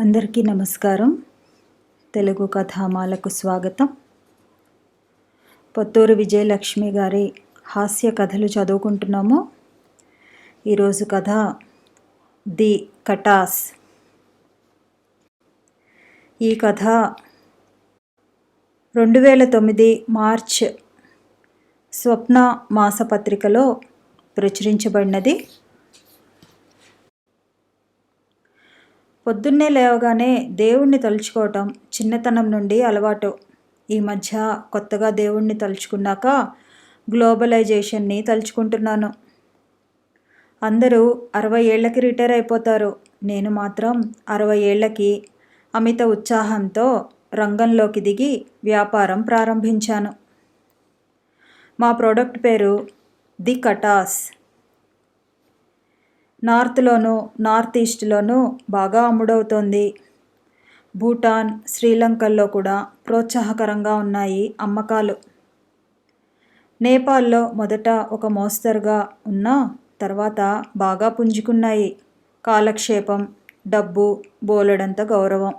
అందరికీ నమస్కారం. తెలుగు కథామాలకు స్వాగతం. పొత్తూరు విజయలక్ష్మి గారి హాస్య కథలు చదువుకుంటున్నాము. ఈరోజు కథ ది కటాస్. ఈ కథ 2009 మార్చ్ స్వప్న మాసపత్రికలో ప్రచురించబడినది. పొద్దున్నే లేవగానే దేవుణ్ణి తలుచుకోవటం చిన్నతనం నుండి అలవాటు. ఈ మధ్య కొత్తగా దేవుణ్ణి తలుచుకున్నాక గ్లోబలైజేషన్ని తలుచుకుంటున్నాను. అందరూ 60 ఏళ్లకి రిటైర్ అయిపోతారు. నేను మాత్రం 60 ఏళ్లకి అమిత ఉత్సాహంతో రంగంలోకి దిగి వ్యాపారం ప్రారంభించాను. మా ప్రోడక్ట్ పేరు ది కటాస్. నార్త్లోనూ నార్త్ ఈస్ట్లోనూ బాగా అమ్ముడవుతోంది. భూటాన్, శ్రీలంకల్లో కూడా ప్రోత్సాహకరంగా ఉన్నాయి అమ్మకాలు. నేపాల్లో మొదట ఒక మోస్తరుగా ఉన్నా తర్వాత బాగా పుంజుకున్నాయి. కాలక్షేపం, డబ్బు, బోలెడంత గౌరవం.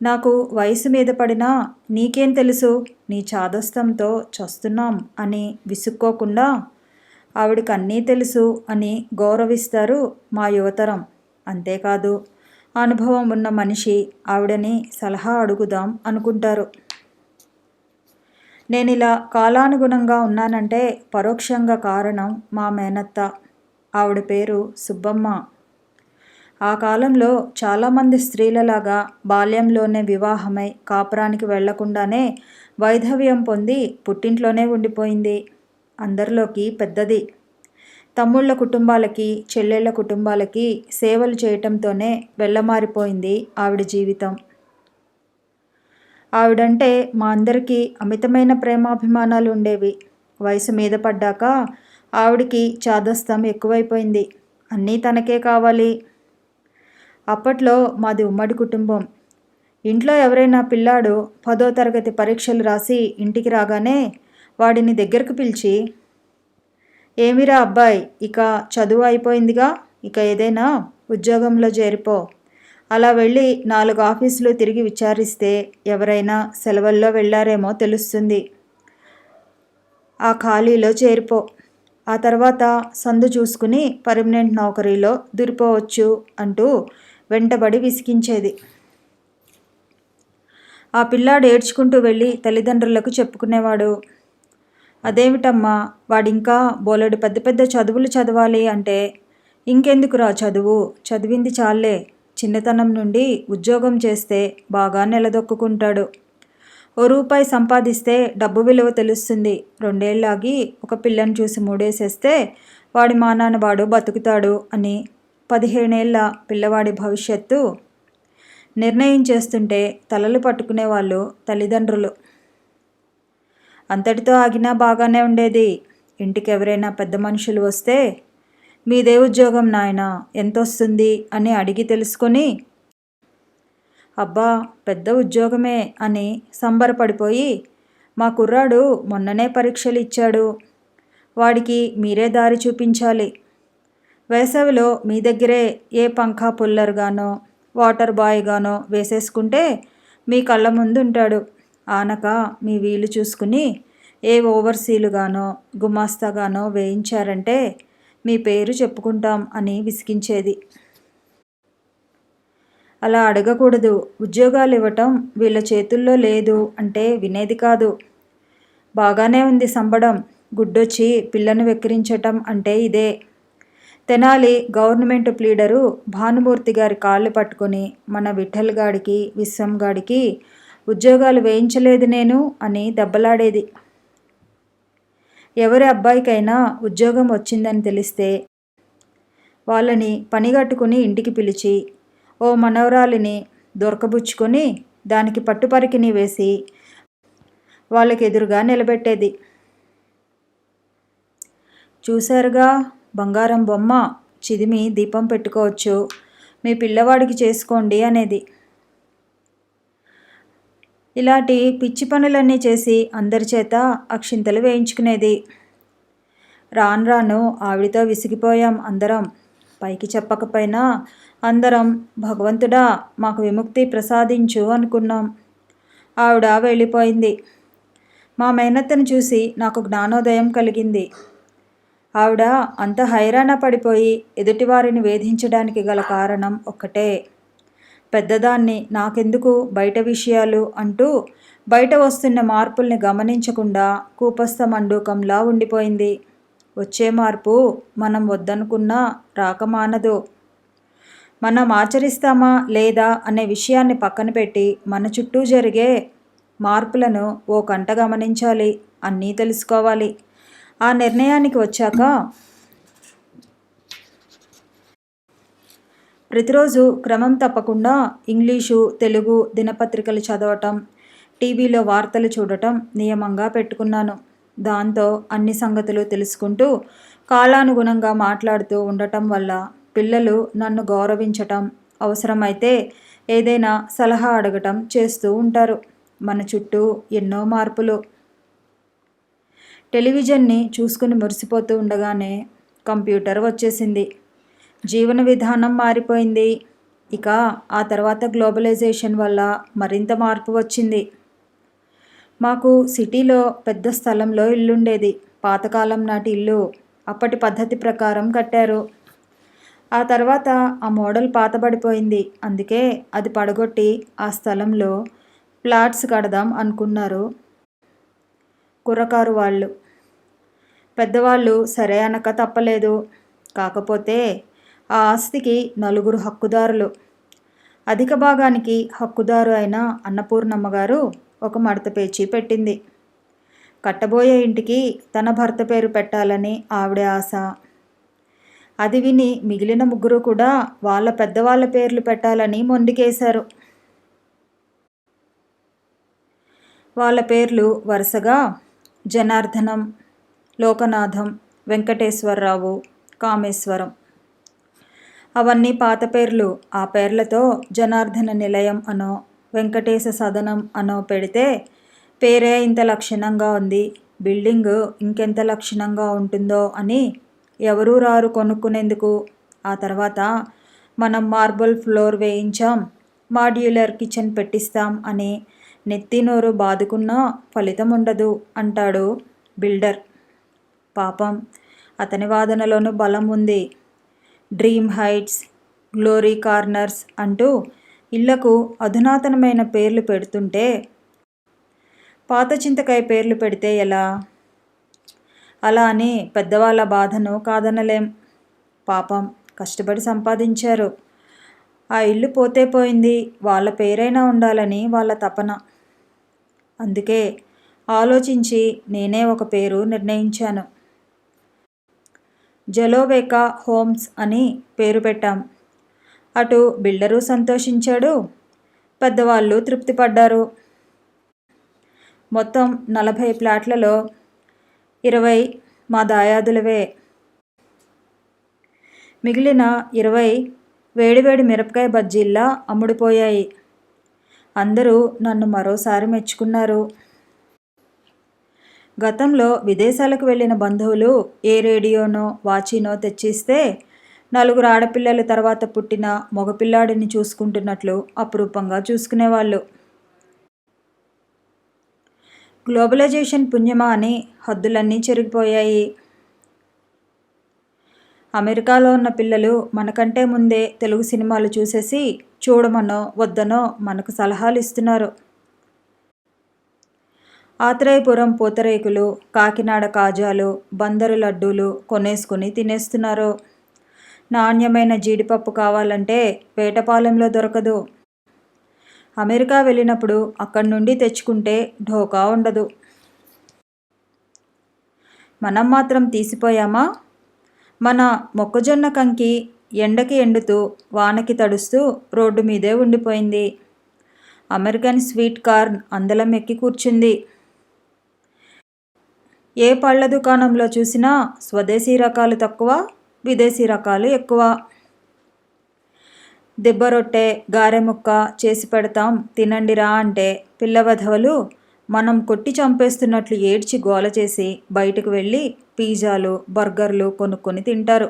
నాకు వయసు మీద పడినా నీకేం తెలుసు, నీ చాదస్తంతో చస్తున్నాం అని విసుక్కోకుండా ఆవిడకి అన్నీ తెలుసు అని గౌరవిస్తారు మా యువతరం. అంతేకాదు అనుభవం ఉన్న మనిషి ఆవిడని సలహా అడుగుదాం అనుకుంటారు. నేను ఇలా కాలానుగుణంగా ఉన్నానంటే పరోక్షంగా కారణం మా మేనత్త. ఆవిడ పేరు సుబ్బమ్మ. ఆ కాలంలో చాలామంది స్త్రీలలాగా బాల్యంలోనే వివాహమై కాపురానికి వెళ్లకుండానే వైధవ్యం పొంది పుట్టింట్లోనే ఉండిపోయింది. అందరిలోకి పెద్దది. తమ్ముళ్ల కుటుంబాలకి, చెల్లెళ్ల కుటుంబాలకి సేవలు చేయటంతోనే వెళ్ళమారిపోయింది ఆవిడ జీవితం. ఆవిడంటే మా అందరికీ అమితమైన ప్రేమాభిమానాలు ఉండేవి. వయసు మీద పడ్డాక ఆవిడికి చాదస్తం ఎక్కువైపోయింది. అన్నీ తనకే కావాలి. అప్పట్లో మాది ఉమ్మడి కుటుంబం. ఇంట్లో ఎవరైనా పిల్లాడు 10వ తరగతి పరీక్షలు రాసి ఇంటికి రాగానే వాడిని దగ్గరకు పిలిచి, ఏమిరా అబ్బాయి, ఇక చదువు అయిపోయిందిగా, ఇక ఏదైనా ఉద్యోగంలో చేరిపో. అలా వెళ్ళి 4 ఆఫీసులు తిరిగి విచారిస్తే ఎవరైనా సెలవుల్లో వెళ్ళారేమో తెలుస్తుంది. ఆ ఖాళీలో చేరిపో. ఆ తర్వాత సందు చూసుకుని పర్మనెంట్ నౌకరీలో దూరిపోవచ్చు అంటూ వెంటబడి విసిగించేది. ఆ పిల్లాడు ఏడ్చుకుంటూ వెళ్ళి తల్లిదండ్రులకు చెప్పుకునేవాడు. అదేమిటమ్మా, వాడింకా బోలెడు పెద్ద పెద్ద చదువులు చదవాలి అంటే, ఇంకెందుకురా చదువు, చదివింది చాలే, చిన్నతనం నుండి ఉద్యోగం చేస్తే బాగా నిలదొక్కుంటాడు. ఓ రూపాయి సంపాదిస్తే డబ్బు విలువ తెలుస్తుంది. 2 ఏళ్ళాగి ఒక పిల్లని చూసి మూడేసేస్తే వాడి మానాన వాడు బతుకుతాడు అని 15 ఏళ్ల పిల్లవాడి భవిష్యత్తు నిర్ణయం చేస్తుంటే తలలు పట్టుకునేవాళ్ళు తల్లిదండ్రులు. అంతటితో ఆగినా బాగానే ఉండేది. ఇంటికి ఎవరైనా పెద్ద మనుషులు వస్తే, మీదే ఉద్యోగం నాయనా, ఎంతొస్తుంది అని అడిగి తెలుసుకొని, అబ్బా పెద్ద ఉద్యోగమే అని సంబరపడిపోయి, మా కుర్రాడు మొన్ననే పరీక్షలు ఇచ్చాడు, వాడికి మీరే దారి చూపించాలి. వేసవిలో మీ దగ్గరే ఏ పంఖా పుల్లర్గానో వాటర్ బాయ్గానో వేసేసుకుంటే మీ కళ్ళ ముందు ఉంటాడు. ఆనక మీ వీలు చూసుకుని ఏ ఓవర్సీలుగానో గుమాస్తాగానో వేయించారంటే మీ పేరు చెప్పుకుంటాం అని విసిగించేది. అలా అడగకూడదు, ఉద్యోగాలు ఇవ్వటం వీళ్ళ చేతుల్లో లేదు అంటే వినేది కాదు. బాగానే ఉంది సంబడం, గుడ్డొచ్చి పిల్లను వెక్కిరించటం అంటే ఇదే. తెనాలి గవర్నమెంట్ ప్లీడరు భానుమూర్తి గారి కాళ్ళు పట్టుకొని మన విఠల్ గాడికి, విశ్వం గాడికి ఉద్యోగాలు వేయించలేదు నేను అని దెబ్బలాడేది. ఎవరి అబ్బాయికైనా ఉద్యోగం వచ్చిందని తెలిస్తే వాళ్ళని పనిగట్టుకుని ఇంటికి పిలిచి ఓ మనవరాలిని దొరకబుచ్చుకొని దానికి పట్టుపరికిని వేసి వాళ్ళకి ఎదురుగా నిలబెట్టేది. చూశారుగా, బంగారం బొమ్మ, చిదిమి దీపం పెట్టుకోవచ్చు, మీ పిల్లవాడికి చేసుకోండి అనేది. ఇలాంటి పిచ్చి పనులన్నీ చేసి అందరి చేత అక్షింతలు వేయించుకునేది. రాను రాను ఆవిడతో విసిగిపోయాం అందరం. పైకి చెప్పకపోయినా అందరం భగవంతుడా మాకు విముక్తి ప్రసాదించు అనుకున్నాం. ఆవిడ వెళ్ళిపోయింది. మా మేనత్తను చూసి నాకు జ్ఞానోదయం కలిగింది. ఆవిడ అంత హైరాణ పడిపోయి ఎదుటివారిని వేధించడానికి గల కారణం ఒక్కటే. పెద్దదాన్ని నాకెందుకు బయట విషయాలు అంటూ బయట వస్తున్న మార్పుల్ని గమనించకుండా కూపస్థ మండూకంలా ఉండిపోయింది. వచ్చే మార్పు మనం వద్దనుకున్నా రాకమానదు. మనం ఆచరిస్తామా లేదా అనే విషయాన్ని పక్కన పెట్టి మన చుట్టూ జరిగే మార్పులను ఓ కంట గమనించాలి, అన్నీ తెలుసుకోవాలి. ఆ నిర్ణయానికి వచ్చాక ప్రతిరోజు క్రమం తప్పకుండా ఇంగ్లీషు, తెలుగు దినపత్రికలు చదవటం, టీవీలో వార్తలు చూడటం నియమంగా పెట్టుకున్నాను. దాంతో అన్ని సంగతులు తెలుసుకుంటూ కాలానుగుణంగా మాట్లాడుతూ ఉండటం వల్ల పిల్లలు నన్ను గౌరవించటం, అవసరమైతే ఏదైనా సలహా అడగటం చేస్తూ ఉంటారు. మన చుట్టూ ఎన్నో మార్పులు. టెలివిజన్ని చూసుకుని మురిసిపోతూ ఉండగానే కంప్యూటర్ వచ్చేసింది. జీవన విధానం మారిపోయింది. ఇక ఆ తర్వాత గ్లోబలైజేషన్ వల్ల మరింత మార్పు వచ్చింది. మాకు సిటీలో పెద్ద స్థలంలో ఇల్లుండేది. పాతకాలం నాటి ఇల్లు. అప్పటి పద్ధతి ప్రకారం కట్టారు. ఆ తర్వాత ఆ మోడల్ పాతబడిపోయింది. అందుకే అది పడగొట్టి ఆ స్థలంలో ఫ్లాట్స్ కడదాం అనుకున్నారు కుర్రకారు వాళ్ళు. పెద్దవాళ్ళు సరే అనక తప్పలేదు. కాకపోతే ఆ ఆస్తికి 4 హక్కుదారులు. అధిక భాగానికి హక్కుదారు అయిన అన్నపూర్ణమ్మ గారు ఒక మడత పేచీ పెట్టింది. కట్టబోయే ఇంటికి తన భర్త పేరు పెట్టాలని ఆవిడ ఆశ. అది విని మిగిలిన 3 కూడా వాళ్ళ పెద్దవాళ్ళ పేర్లు పెట్టాలని మొండికేశారు. వాళ్ళ పేర్లు వరుసగా జనార్దనం, లోకనాథం, వెంకటేశ్వరరావు, కామేశ్వరం. అవన్నీ పాత పేర్లు. ఆ పేర్లతో జనార్దన నిలయం అనో వెంకటేశ సదనం అనో పెడితే పేరే ఇంత లక్షణంగా ఉంది, బిల్డింగ్ ఇంకెంత లక్షణంగా ఉంటుందో అని ఎవరూ రారు కొనుక్కునేందుకు. ఆ తర్వాత మనం మార్బుల్ ఫ్లోర్ వేయించాం, మాడ్యులర్ కిచెన్ పెట్టిస్తాం అని నెత్తి నోరు బాదుకున్నా ఫలితం ఉండదు అంటాడు బిల్డర్. పాపం అతని వాదనలోనూ బలం ఉంది. డ్రీమ్ హైట్స్, గ్లోరీ కార్నర్స్ అంటూ ఇళ్లకు అధునాతనమైన పేర్లు పెడుతుంటే పాత చింతకాయ పేర్లు పెడితే ఎలా? అలా అని పెద్దవాళ్ళ బాధను కాదనలేం. పాపం కష్టపడి సంపాదించారు. ఆ ఇల్లు పోతే పోయింది, వాళ్ళ పేరైనా ఉండాలని వాళ్ళ తపన. అందుకే ఆలోచించి నేనే ఒక పేరు నిర్ణయించాను. జలోవేకా హోమ్స్ అని పేరు పెట్టాం. అటు బిల్డరు సంతోషించాడు, పెద్దవాళ్ళు తృప్తి పడ్డారు. మొత్తం 40 ఫ్లాట్లలో 20 మా దాయాదులవే. మిగిలిన 20 వేడివేడి మిరపకాయ బజ్జీల్లా అమ్ముడుపోయాయి. అందరూ నన్ను మరోసారి మెచ్చుకున్నారు. గతంలో విదేశాలకు వెళ్ళిన బంధువులు ఏ రేడియోనో వాచీనో తెచ్చిస్తే 4 ఆడపిల్లల తర్వాత పుట్టిన మగపిల్లాడిని చూసుకుంటున్నట్లు అపురూపంగా చూసుకునేవాళ్ళు. గ్లోబలైజేషన్ పుణ్యమా అని హద్దులన్నీ చెరిగిపోయాయి. అమెరికాలో ఉన్న పిల్లలు మనకంటే ముందే తెలుగు సినిమాలు చూసేసి చూడమనో వద్దనో మనకు సలహాలు ఇస్తున్నారు. ఆత్రేయపురం పూతరేకులు, కాకినాడ కాజాలు, బందరు లడ్డూలు కొనేసుకుని తినేస్తున్నారు. నాణ్యమైన జీడిపప్పు కావాలంటే వేటపాలెంలో దొరకదు. అమెరికా వెళ్ళినప్పుడు అక్కడి నుండి తెచ్చుకుంటే ఢోకా ఉండదు. మనం మాత్రం తీసిపోయామా? మన మొక్కజొన్న కంకి ఎండకి ఎండుతూ వానకి తడుస్తూ రోడ్డు మీదే ఉండిపోయింది. అమెరికన్ స్వీట్ కార్న్ అందలం ఎక్కి కూర్చుంది. ఏ పళ్ళ దుకాణంలో చూసినా స్వదేశీ రకాలు తక్కువ, విదేశీ రకాలు ఎక్కువ. దెబ్బ రొట్టె, గారె ముక్క చేసి పెడతాం తినండిరా అంటే పిల్లవధవలు మనం కొట్టి చంపేస్తున్నట్లు ఏడ్చి గోల చేసి బయటకు వెళ్ళి పిజ్జాలు, బర్గర్లు కొనుక్కొని తింటారు.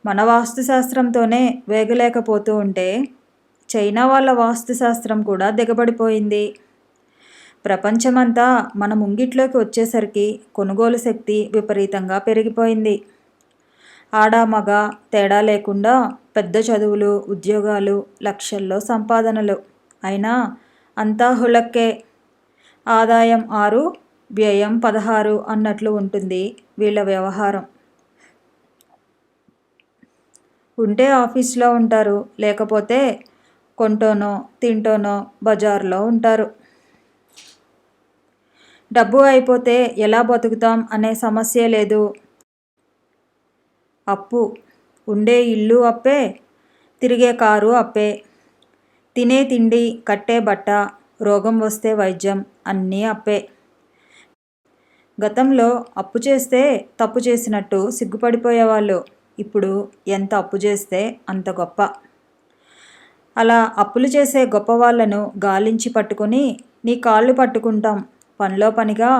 మన వాస్తుశాస్త్రంతోనే వేగలేకపోతూ ఉంటే చైనా వాళ్ళ వాస్తుశాస్త్రం కూడా దిగబడిపోయింది. ప్రపంచమంతా మన ముంగిట్లోకి వచ్చేసరికి కొనుగోలు శక్తి విపరీతంగా పెరిగిపోయింది. ఆడ మగ తేడా లేకుండా పెద్ద చదువులు, ఉద్యోగాలు, లక్షల్లో సంపాదనలు. అయినా అంతా హుళక్కే. ఆదాయం 6, వ్యయం 16 అన్నట్లు ఉంటుంది వీళ్ళ వ్యవహారం. ఉంటే ఆఫీస్లో ఉంటారు, లేకపోతే కొంటోనో తింటోనో బజార్లో ఉంటారు. డబ్బు అయిపోతే ఎలా బతుకుతాం అనే సమస్యే లేదు. అప్పు. ఉండే ఇల్లు అప్పే, తిరిగే కారు అప్పే, తినే తిండి, కట్టే బట్ట, రోగం వస్తే వైద్యం అన్నీ అప్పే. గతంలో అప్పు చేస్తే తప్పు చేసినట్టు సిగ్గుపడిపోయేవాళ్ళు. ఇప్పుడు ఎంత అప్పు చేస్తే అంత గొప్ప. అలా అప్పులు చేసే గొప్ప వాళ్ళను గాలించి పట్టుకొని నీ కాళ్ళు పట్టుకుంటాం, పనిలో పనిగా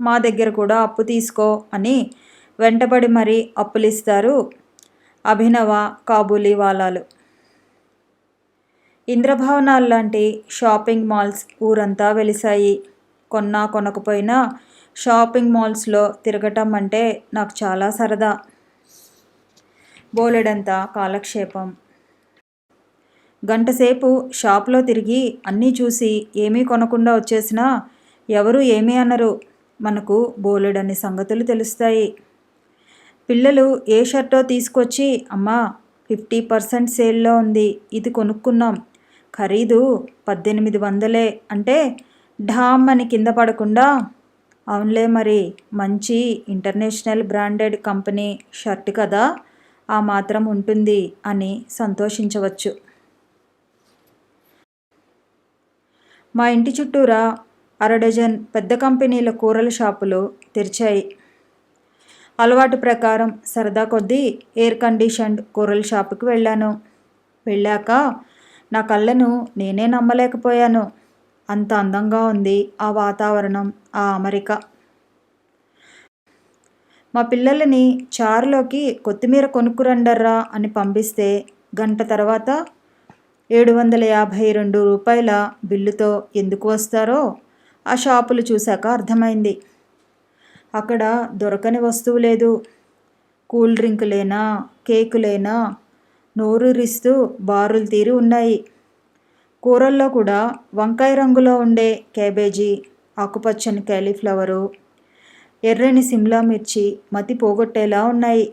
మా దగ్గర కూడా అప్పు తీసుకో అని వెంటబడి మరీ అప్పులిస్తారు అభినవ కాబూలీ వాలాలు. ఇంద్రభవనాల్లాంటి షాపింగ్ మాల్స్ ఊరంతా వెలిశాయి. కొన్నా కొనకపోయినా షాపింగ్ మాల్స్లో తిరగటం అంటే నాకు చాలా సరదా. బోలెడంత కాలక్షేపం. గంటసేపు షాప్లో తిరిగి అన్నీ చూసి ఏమీ కొనకుండా వచ్చేసినా ఎవరూ ఏమీ అనరు. మనకు బోలెడన్ని సంగతులు తెలుస్తాయి. పిల్లలు ఏ షర్టో తీసుకొచ్చి, అమ్మా 50% సేల్లో ఉంది, ఇది కొనుక్కున్నాం, ఖరీదు 1800 అంటే ఢామ్ అని కింద పడకుండా, అవునులే మరి మంచి ఇంటర్నేషనల్ బ్రాండెడ్ కంపెనీ షర్ట్ కదా, ఆ మాత్రం ఉంటుంది అని సంతోషించవచ్చు. మా ఇంటి చుట్టూరా 1/2 డజన్ పెద్ద కంపెనీల కూరల షాపులు తెరిచాయి. అలవాటు ప్రకారం సరదా కొద్దీ ఎయిర్ కండిషన్డ్ కూరల షాపుకి వెళ్ళాను. వెళ్ళాక నా కళ్ళను నేనే నమ్మలేకపోయాను. అంత అందంగా ఉంది ఆ వాతావరణం, ఆ అమరిక. మా పిల్లలని చారులోకి కొత్తిమీర కొనుక్కురండర్రా అని పంపిస్తే గంట తర్వాత 752 రూపాయల బిల్లుతో ఎందుకు వస్తారో ఆ షాపులు చూశాక అర్థమైంది. అక్కడ దొరకని వస్తువు లేదు. కూల్ డ్రింకులేనా, కేకులేనా, నోరూరిస్తూ బారులు తీరి ఉన్నాయి. కూరల్లో కూడా వంకాయ రంగులో ఉండే క్యాబేజీ, ఆకుపచ్చని క్యాలీఫ్లవరు, ఎర్రని సిమ్లా మిర్చి మతి పోగొట్టేలా ఉన్నాయి.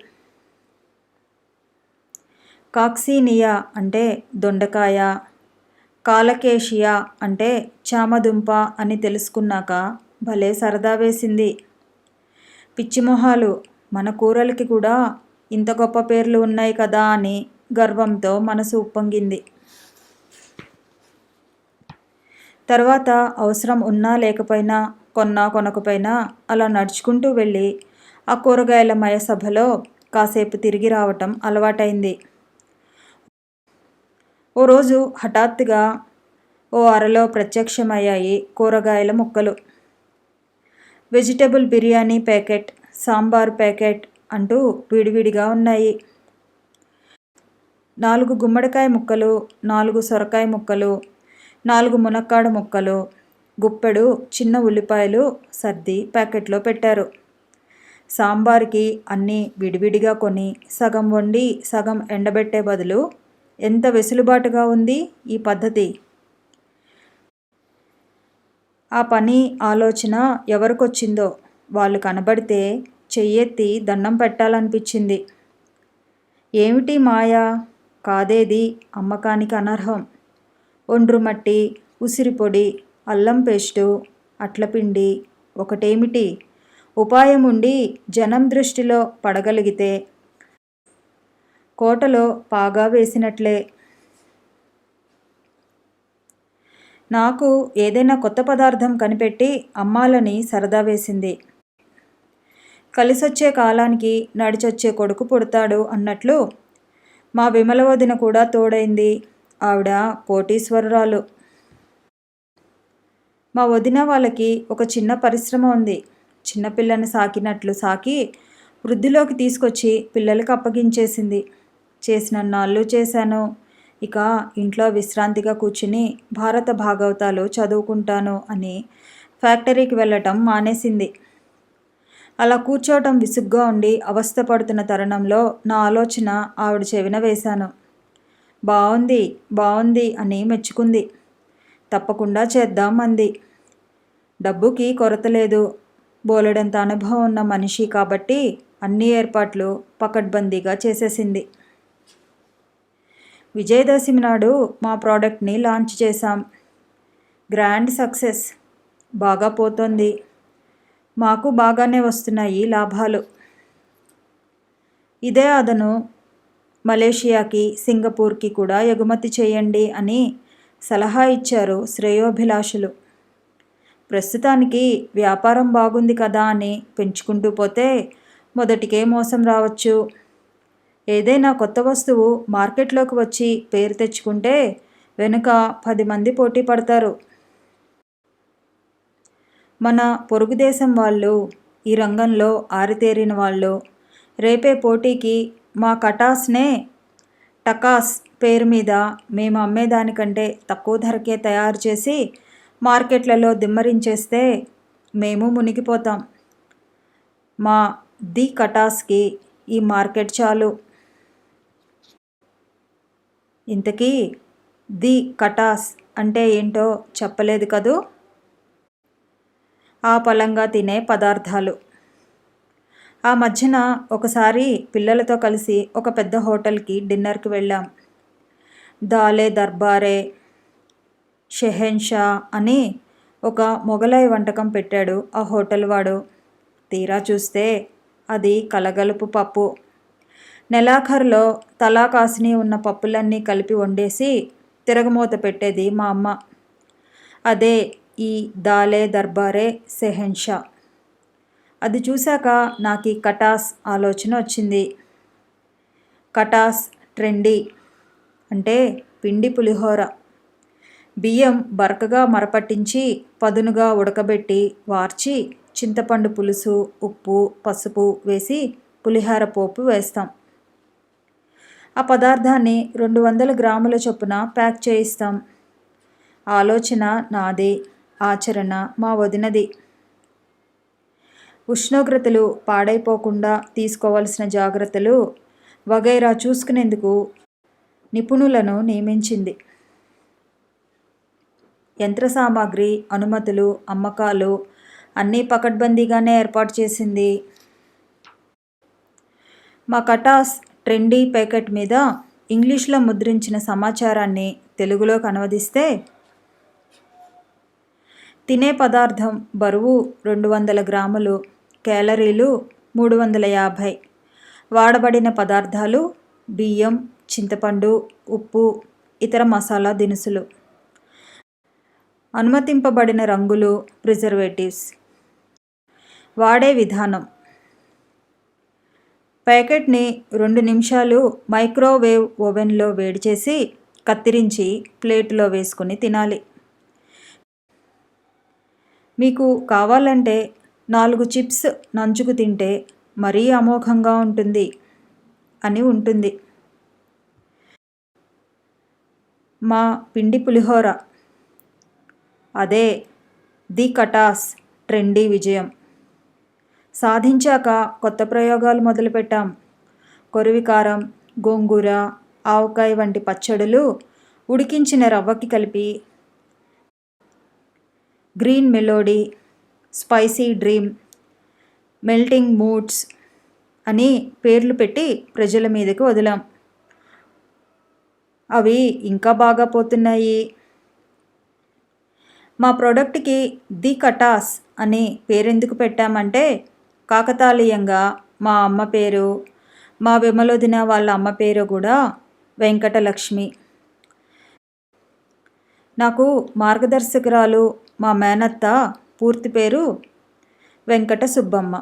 కాక్సీనియా అంటే దొండకాయ, కాలకేషియా అంటే చామదుంప అని తెలుసుకున్నాక భలే సరదా వేసింది. పిచ్చిమొహాలు, మన కూరలకి కూడా ఇంత గొప్ప పేర్లు ఉన్నాయి కదా అని గర్వంతో మనసు ఉప్పొంగింది. తర్వాత అవసరం ఉన్నా లేకపోయినా, కొన్నా కొనకపోయినా అలా నడుచుకుంటూ వెళ్ళి ఆ కూరగాయల మయసభలో కాసేపు తిరిగి రావటం అలవాటైంది. ఓ రోజు హఠాత్తుగా ఓ అరలో ప్రత్యక్షమయ్యాయి కూరగాయల ముక్కలు. Vegetable biryani packet, sambar packet అంటూ విడివిడిగా ఉన్నాయి. 4 గుమ్మడికాయ ముక్కలు, 4 సొరకాయ ముక్కలు, 4 మునక్కాడ ముక్కలు, గుప్పెడు చిన్న ఉల్లిపాయలు సర్ది ప్యాకెట్లో పెట్టారు. సాంబార్కి అన్నీ విడివిడిగా కొని సగం వండి సగం ఎండబెట్టే బదులు ఎంత వెసులుబాటుగా ఉంది ఈ పద్ధతి. ఆ పని ఆలోచన ఎవరికొచ్చిందో వాళ్ళు కనబడితే చెయ్యెత్తి దండం పెట్టాలనిపించింది. ఏమిటి మాయా, కాదేది అమ్మకానికి అనర్హం. ఒండ్రుమట్టి, ఉసిరిపొడి, అల్లం పేస్టు, అట్లపిండి ఒకటేమిటి, ఉపాయం ఉండి జనం దృష్టిలో పడగలిగితే కోటలో పాగా వేసినట్లే. నాకు ఏదైనా కొత్త పదార్థం కనిపెట్టి అమ్మాలని సరదా వేసింది. కలిసొచ్చే కాలానికి నడిచొచ్చే కొడుకు పుడతాడు అన్నట్లు మా విమల వదిన కూడా తోడైంది. ఆవిడ కోటీశ్వరురాలు. మా వదిన వాళ్ళకి ఒక చిన్న పరిశ్రమ ఉంది. చిన్నపిల్లని సాకినట్లు సాకి వృద్ధిలోకి తీసుకొచ్చి పిల్లలకి అప్పగించేసింది. చేసినన్నాళ్ళు చేశాను. ఇక ఇంట్లో విశ్రాంతిగా కూర్చుని భారత భాగవతాలు చదువుకుంటాను అని ఫ్యాక్టరీకి వెళ్ళటం మానేసింది. అలా కూర్చోవటం విసుగ్గా ఉండి అవస్థపడుతున్న తరుణంలో నా ఆలోచన ఆవిడ చెవిన వేశాను. బాగుంది బాగుంది అని మెచ్చుకుంది. తప్పకుండా చేద్దాం అంది. డబ్బుకి కొరత లేదు. బోలెడంత అనుభవం ఉన్న మనిషి కాబట్టి అన్ని ఏర్పాట్లు పకడ్బందీగా చేసేసింది. విజయదశమి నాడు మా ప్రోడక్ట్ని లాంచ్ చేశాం. Grand success. బాగా పోతోంది. మాకు బాగానే వస్తున్నాయి లాభాలు. ఇదే అదను మలేషియాకి, సింగపూర్కి కూడా ఎగుమతి చేయండి అని సలహా ఇచ్చారు శ్రేయోభిలాషులు. ప్రస్తుతానికి వ్యాపారం బాగుంది కదా అని పెంచుకుంటూ పోతే మొదటికే మోసం రావచ్చు. ఏదైనా కొత్త వస్తువు మార్కెట్లోకి వచ్చి పేరు తెచ్చుకుంటే వెనుక 10 మంది పోటీ పడతారు. మన పొరుగు దేశం వాళ్ళు, ఈ రంగంలో ఆరితేరిన వాళ్ళు రేపే పోటీకి మా కటాస్నే టకాస్ పేరు మీద మేము అమ్మేదానికంటే తక్కువ ధరకే తయారు చేసి మార్కెట్లలో దిమ్మరించేస్తే మేము మునిగిపోతాం. మా ది కటాస్కి ఈ మార్కెట్ చాలు. ఇంతకీ ది కటాస్ అంటే ఏంటో చెప్పలేదు కదూ. ఆ పలంగా తినే పదార్థాలు. ఆ మధ్యన ఒకసారి పిల్లలతో కలిసి ఒక పెద్ద హోటల్కి డిన్నర్కి వెళ్ళాం. దాలే దర్బారే షెహెన్షా అని ఒక మొగలాయి వంటకం పెట్టాడు ఆ హోటల్ వాడు. తీరా చూస్తే అది కలగలుపు పప్పు. నెలాఖరులో తలా కాసిని ఉన్న పప్పులన్నీ కలిపి వండేసి తిరగమూత పెట్టేది మా అమ్మ. అదే ఈ దాలే దర్బారే షెహెన్షా. అది చూశాక నాకు ఈ కటాస్ ఆలోచన వచ్చింది. కటాస్ ట్రెండీ అంటే పిండి పులిహోర. బియ్యం బరకగా మరపట్టించి పదునుగా ఉడకబెట్టి వార్చి చింతపండు పులుసు, ఉప్పు, పసుపు వేసి పులిహోర పోపు వేస్తాం. ఆ పదార్థాన్ని 200 గ్రాముల చొప్పున ప్యాక్ చేయిస్తాం. ఆలోచన నాదే, ఆచరణ మా వదినది. ఉష్ణోగ్రతలు పాడైపోకుండా తీసుకోవలసిన జాగ్రత్తలు వగైరా చూసుకునేందుకు నిపుణులను నియమించింది. యంత్ర సామాగ్రి, అనుమతులు, అమ్మకాలు అన్నీ పకడ్బందీగానే ఏర్పాటు చేసింది. మా కటాస్ ట్రెండీ ప్యాకెట్ మీద ఇంగ్లీష్లో ముద్రించిన సమాచారాన్ని తెలుగులోకి అనువదిస్తే తినే పదార్థం బరువు 200 గ్రాములు, క్యాలరీలు 350, వాడబడిన పదార్థాలు బియ్యం, చింతపండు, ఉప్పు, ఇతర మసాలా దినుసులు, అనుమతింపబడిన రంగులు, ప్రిజర్వేటివ్స్. వాడే విధానం: ప్యాకెట్ని 2 నిమిషాలు మైక్రోవేవ్ ఓవెన్లో వేడి చేసి కత్తిరించి ప్లేటులో వేసుకుని తినాలి. మీకు కావాలంటే 4 చిప్స్ నంచుకు తింటే మరీ అమోఘంగా ఉంటుంది అని ఉంటుంది. మా పిండి పులిహోర. అదే ది కటాస్ ట్రెండీ విజయం. సాధించాక కొత్త ప్రయోగాలు మొదలుపెట్టాం. కొరివికారం, గోంగూర, ఆవకాయ వంటి పచ్చడులు ఉడికించిన రవ్వకి కలిపి green melody, spicy dream, melting moods అని పేర్లు పెట్టి ప్రజల మీదకి వదిలాం. అవి ఇంకా బాగా పోతున్నాయి. మా ప్రోడక్ట్కి ది కటాస్ అని పేరెందుకు పెట్టామంటే కాకతాళీయంగా మా అమ్మ పేరు, మా విమలొదిన వాళ్ళ అమ్మ పేరు కూడా వెంకటలక్ష్మి. నాకు మార్గదర్శకురాలు మా మేనత్త పూర్తి పేరు వెంకట సుబ్బమ్మ.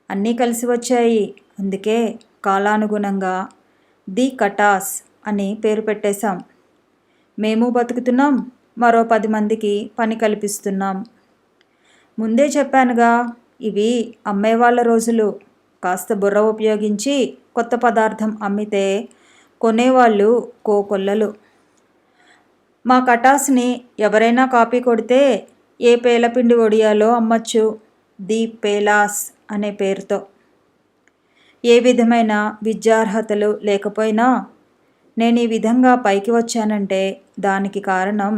అన్నీ కలిసి వచ్చాయి. అందుకే కాలానుగుణంగా ది కటాస్ అని పేరు పెట్టేశాం. మేము బతుకుతున్నాం, మరో 10 మందికి పని కల్పిస్తున్నాం. ముందే చెప్పానుగా, ఇవి అమ్మేవాళ్ళ రోజులు. కాస్త బుర్ర ఉపయోగించి కొత్త పదార్థం అమ్మితే కొనేవాళ్ళు కోకొల్లలు. మా కటాస్ని ఎవరైనా కాపీ కొడితే ఏ పేలపిండి వడియాలో అమ్మచ్చు, ది పేలాస్ అనే పేరుతో. ఏ విధమైన విద్యార్హతలు లేకపోయినా నేను ఈ విధంగా పైకి వచ్చానంటే దానికి కారణం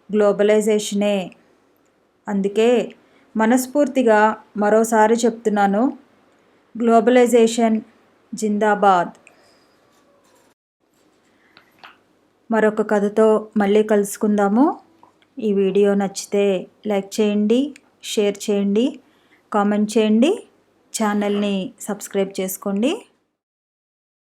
గ్లోబలైజేషనే. అందుకే మనస్ఫూర్తిగా మరోసారి చెప్తున్నాను, గ్లోబలైజేషన్ జిందాబాద్. మరొక కథతో మళ్ళీ కలుసుకుందాము. ఈ వీడియో నచ్చితే లైక్ చేయండి, షేర్ చేయండి, కామెంట్ చేయండి, ఛానల్ని సబ్స్క్రైబ్ చేసుకోండి.